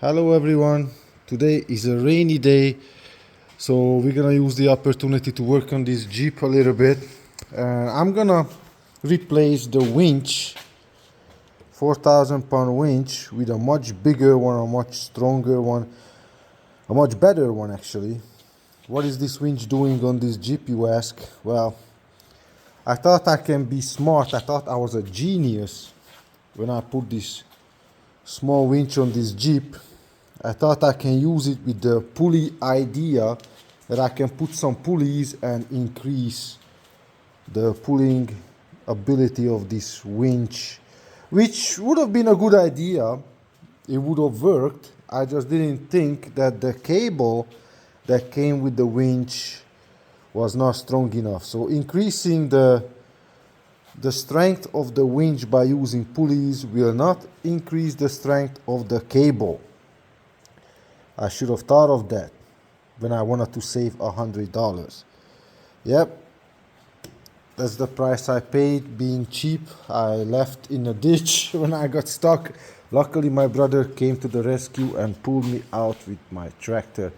Hello everyone. Today is a rainy day, so we're gonna use the opportunity to work on this Jeep a little bit. I'm gonna replace the winch, 4,000 pound winch, with a much bigger one, a much stronger one, a much better one actually. What is this winch doing on this Jeep, you ask? Well, I thought I can be smart. I thought I was a genius when I put this small winch on this Jeep. I thought I can use it with the pulley idea, that I can put some pulleys and increase the pulling ability of this winch, which would have been a good idea. It would have worked. I just didn't think that the cable that came with the winch was not strong enough. So increasing the strength of the winch by using pulleys will not increase the strength of the cable. I should have thought of that when I wanted to save $100. Yep, that's the price I paid being cheap. I left in a ditch when I got stuck. Luckily, my brother came to the rescue and pulled me out with my tractor.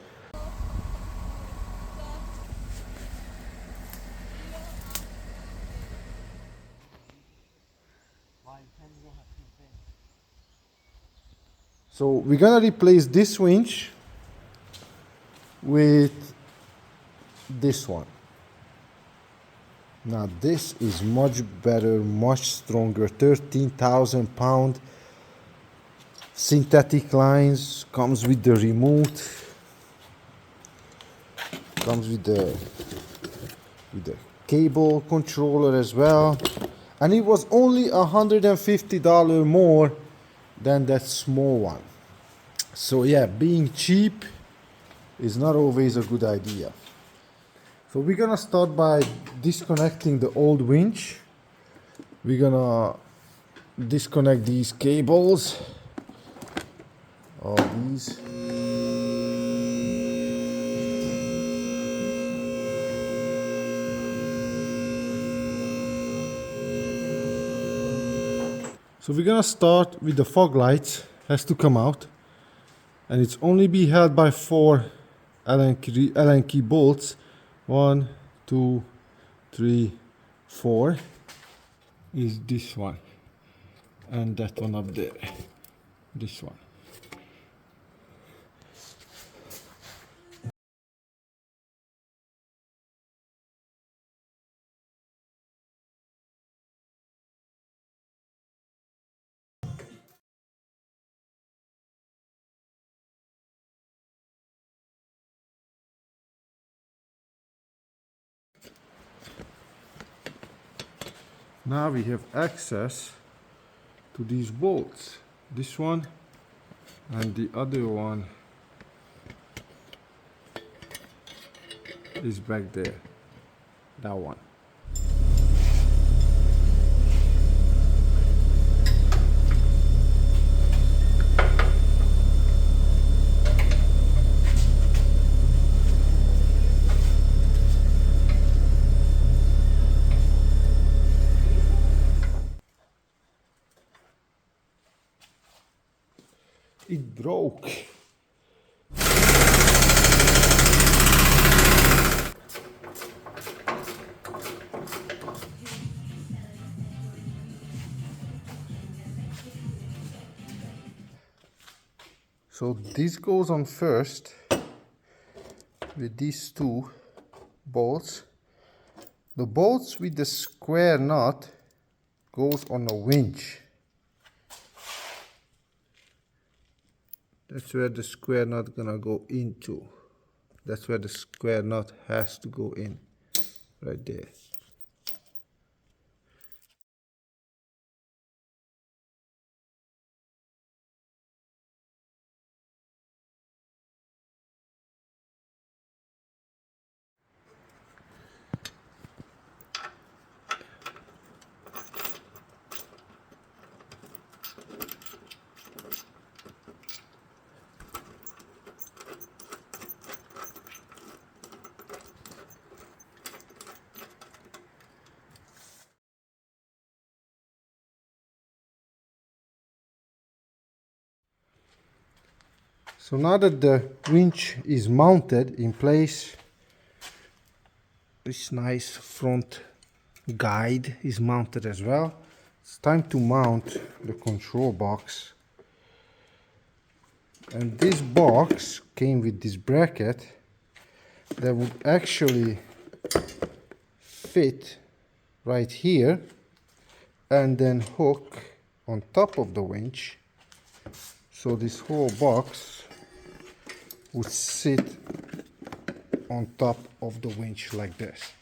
So we're gonna replace this winch with this one. Now this is much better, much stronger, 13,000 pound synthetic lines, comes with the remote, comes with the cable controller as well, and it was only $150 more than that small one. So yeah, being cheap is not always a good idea. So we're gonna start by disconnecting the old winch. We're gonna disconnect these cables, all these. So we're gonna start with the fog lights, has to come out, and it's only be held by 4 Allen key bolts. 1, 2, 3, 4 is this one, and that one up there, this one. Now we have access to these bolts, this one and the other one is back there, that one. It broke. So this goes on first with these two bolts. The bolts with the square nut goes on a winch. That's where the square nut gonna go into. That's where the square nut has to go in, right there. So now that the winch is mounted in place, this nice front guide is mounted as well. It's time to mount the control box. And this box came with this bracket that would actually fit right here and then hook on top of the winch. So this whole box would sit on top of the winch like this.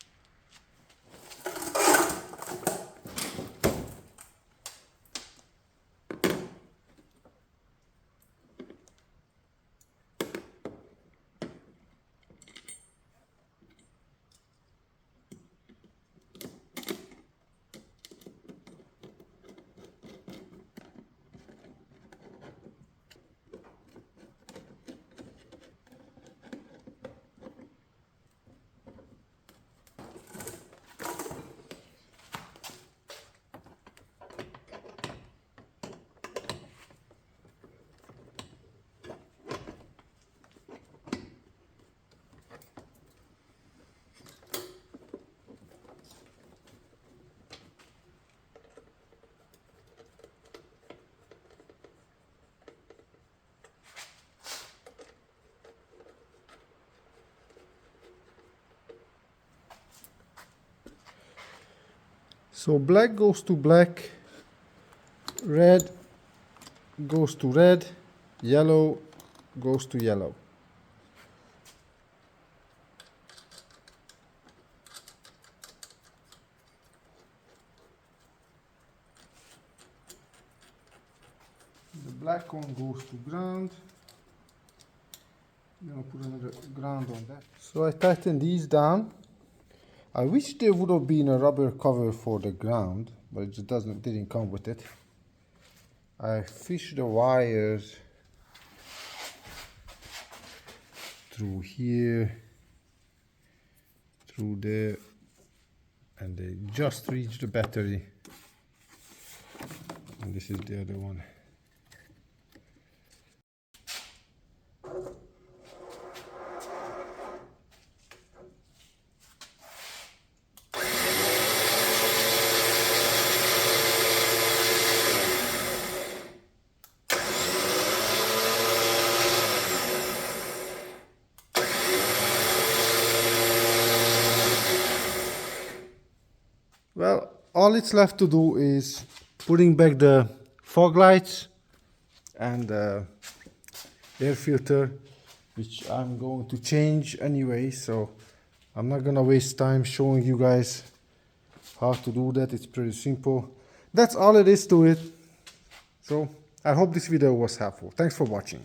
So black goes to black, red goes to red, yellow goes to yellow. The black one goes to ground. I'm gonna put another ground on that. So I tighten these down. I wish there would have been a rubber cover for the ground, but it just didn't come with it. I fish the wires through here, through there, and they just reach the battery. And this is the other one. Well, all it's left to do is putting back the fog lights and the air filter, which I'm going to change anyway, so I'm not gonna waste time showing you guys how to do that. It's pretty simple. That's all it is to it. So I hope this video was helpful. Thanks for watching.